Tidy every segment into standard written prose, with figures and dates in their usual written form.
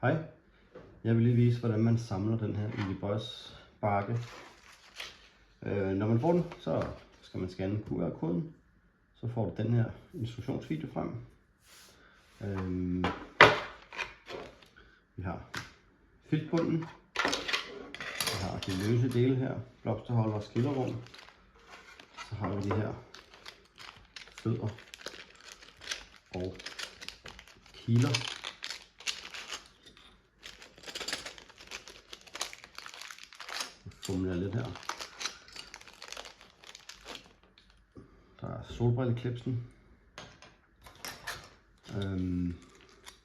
Hej, jeg vil lige vise, hvordan man samler den her Easy-Boys bakke. Når man får den, så skal man scanne QR-koden. Så får du den her instruktionsvideo frem. Vi har filtbunden. Vi har de løse dele her, blomsterholder og skillerrum. Så har vi de her fødder og kiler. Fumler lidt her. Der er solbrilleklipsen.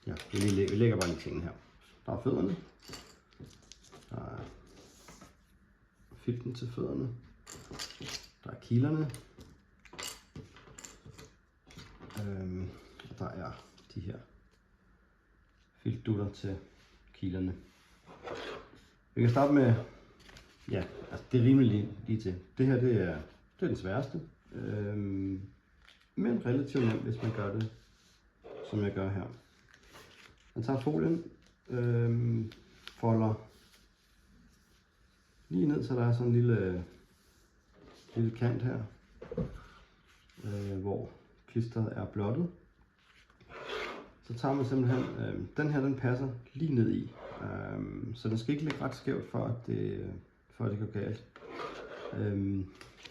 Ja, vi lægger bare lige tingene her. Der er fødderne. Der er filten til fødderne. Der er kilerne. Og der er de her filtdutter til kilerne. Vi kan starte med, ja, altså det er rimelig lige til. Det her det er den sværeste, men relativt nemt, hvis man gør det, som jeg gør her. Man tager folien, folder lige ned, så der er sådan en lille kant her, hvor klistret er blottet. Så tager man simpelthen, den her den passer lige ned i, så den skal ikke ligge ret skævt, for at det går galt.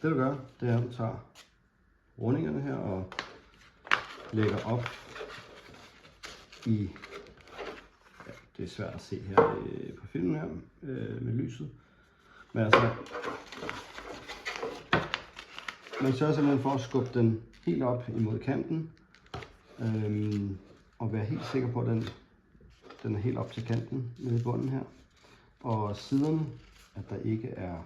Det du gør, det er at du tager rundingerne her og lægger op i, ja, det er svært at se her på filmen her med lyset, men altså man sørger simpelthen for at skubbe den helt op imod kanten og være helt sikker på, at den er helt op til kanten nede i bunden her, og siderne, at der ikke er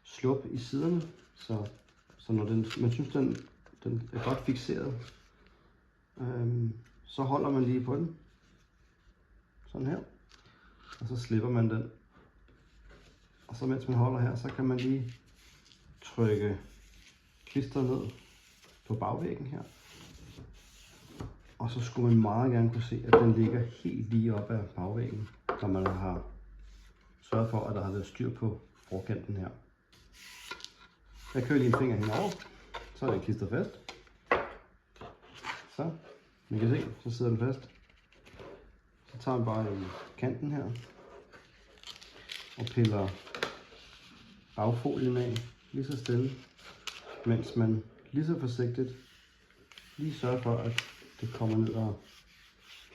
slup i siderne, så når man synes den er godt fikseret, så holder man lige på den, sådan her, og så slipper man den, og så mens man holder her, så kan man lige trykke klistret ned på bagvæggen her, og så skulle man meget gerne kunne se, at den ligger helt lige op ad bagvæggen, når man har sørget for, at der har været styr på forkanten her. Jeg kører lige en finger henover, så er den klistret fast. Så, man kan se, så sidder den fast. Så tager man bare i kanten her og piller bagfolien af lige så stille, mens man lige så forsigtigt lige sørger for, at det kommer ned og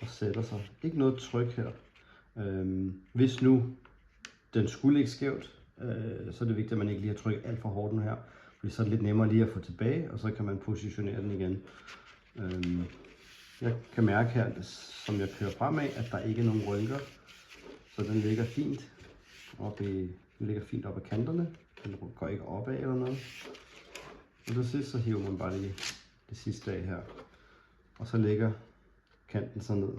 sætter sig. Ikke noget tryk her. Hvis nu den skulle ligge skævt, så er det vigtigt, at man ikke lige har trykket alt for hårdt nu her, fordi så er det lidt nemmere lige at få tilbage, og så kan man positionere den igen. Jeg kan mærke her, som jeg kører fremad, at der ikke er nogen rynker, så den ligger fint op ad kanterne. Den går ikke opad eller noget. Og til sidst så hiver man bare lige det sidste af her, og så ligger kanten så ned.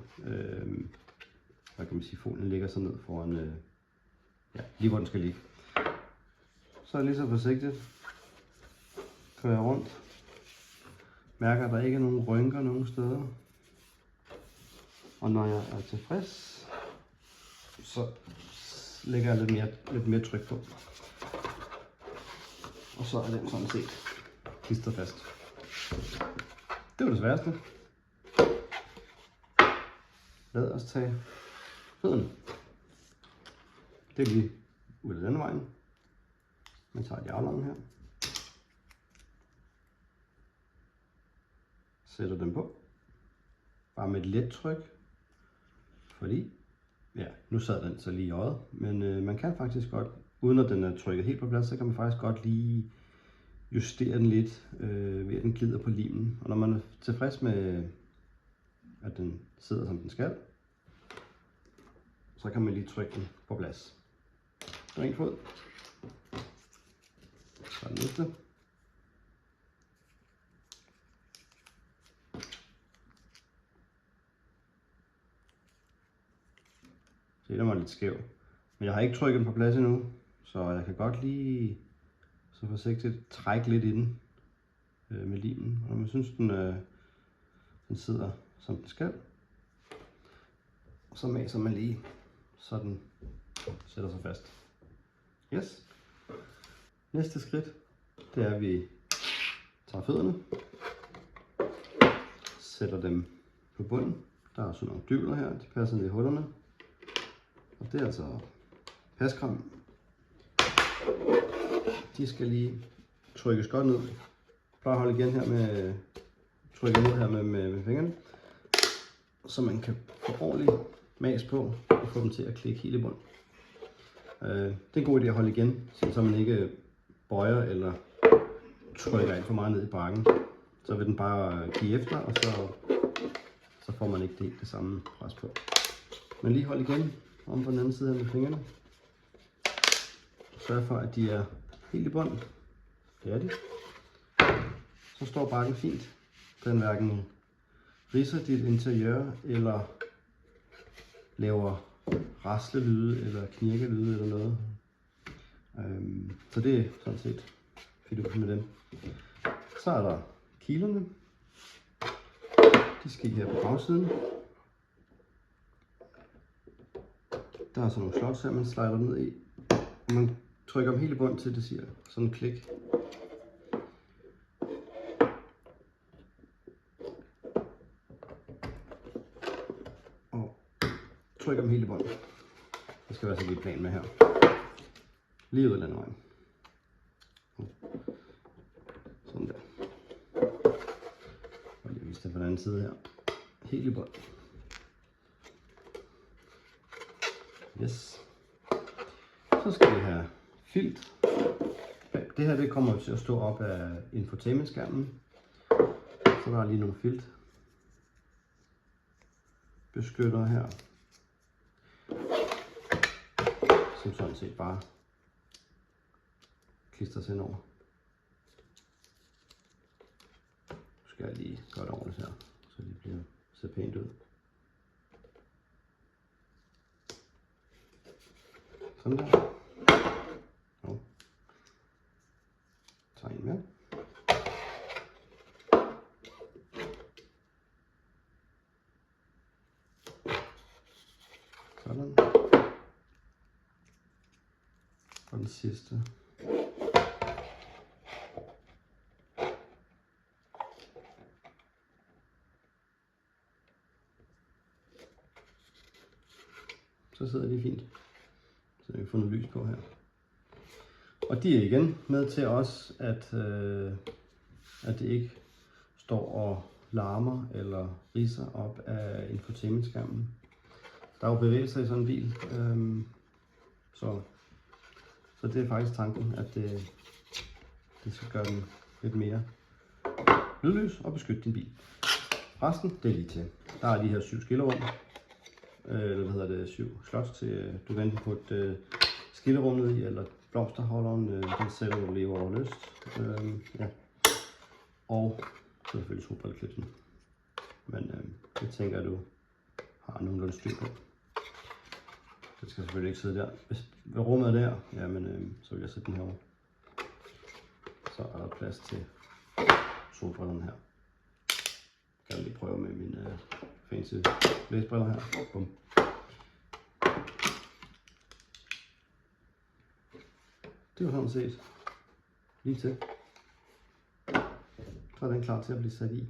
Hvad kan man sige, folien ligger så ned foran, ja, lige hvor den skal ligge. Så er lige så forsigtigt, kører jeg rundt, mærker at der ikke er nogen rynker nogen steder, og når jeg er tilfreds, så lægger jeg lidt mere tryk på, og så er den sådan set klistret fast. Det var det sværeste. Lad os tage fødderne. Det er lige ud af denne vejen. Man tager de aflange her. Sætter dem på. Bare med et let tryk. Fordi, ja, nu sad den så lige i øjet. Men man kan faktisk godt, uden at den er trykket helt på plads, så kan man faktisk godt lige justere den lidt, ved at den glider på limen. Og når man er tilfreds med, at den sidder som den skal, så kan man lige trykke den på plads. Der er en fod. Så er den næste. Så den var lidt skæv. Men jeg har ikke trykket den på plads endnu, så jeg kan godt lige så forsigtigt trække lidt i den med limen. Og når man synes den sidder som den skal, Og så maser man lige, så den sætter sig fast. Yes. Næste skridt, det er, at vi tager fødderne, sætter dem på bunden. Der er sådan nogle dyvler her, de passer ned i hullerne. Og det er altså paskram. De skal lige trykkes godt ned. Bare holde igen her med, trykke ned her med fingrene, så man kan få ordentlig mas på og få dem til at klikke helt i bund. Det er en god idé at holde igen, så man ikke bøjer eller trykker alt for meget ned i bakken. Så vil den bare give efter, og så får man ikke det samme pres på. Men lige hold igen om på den anden side med fingrene. Sørg for, at de er helt i bund. Det er de. Så står bakken fint. Den hverken ridser dit interiør, eller laver raslelyde, eller knirkelyde, eller noget. Så det er sådan set fint med dem. Så er der kilerne. De skal her på bagsiden. Der er sådan nogle slots her, man slider ned i. Og man trykker dem helt i bund til det siger sådan en klik. Og trykker dem helt i bund. Det skal være så lidt plan med her. Lige ud af den vej. Sådan der. Og lige vise det på den anden side her. Helt i bund. Yes. Så skal vi have filt. Det her det kommer til at stå op af infotainmentskærmen. Så der er lige nogle filt. Beskytter her. Som sådan set bare klistrer sig ind over. Nu skal jeg lige gøre det ordentligt her, så det ser pænt ud. Sådan der. Og tager en mere. Sådan. Og den sidste. Så sidder de fint. Så vi får noget lys på her. Og de er igen med til også, at det ikke står og larmer eller ridser op af infotainmentskærmen. Der er jo bevægelser i sådan en bil, så det er faktisk tanken, at det skal gøre den lidt mere lydløs og beskytte din bil. Resten, det er lige til. Der er de her 7 skillerum, eller 7 slots til, du kan enten putte skillerum ned i, eller blomsterholderen, den sætter du lige over lyst. Ja. Og så selvfølgelig solbrilleklipsen. Men det tænker jeg, du har nogenlunde styr på. Det skal selvfølgelig ikke sidde der. Hvis rummet er der, jamen, så vil jeg sætte den herovre. Så er der plads til solbrillerne her. Jeg kan lige prøve med mine fancy læsbriller her. Bum. Det var sådan set lige til. Så er den klar til at blive sat i.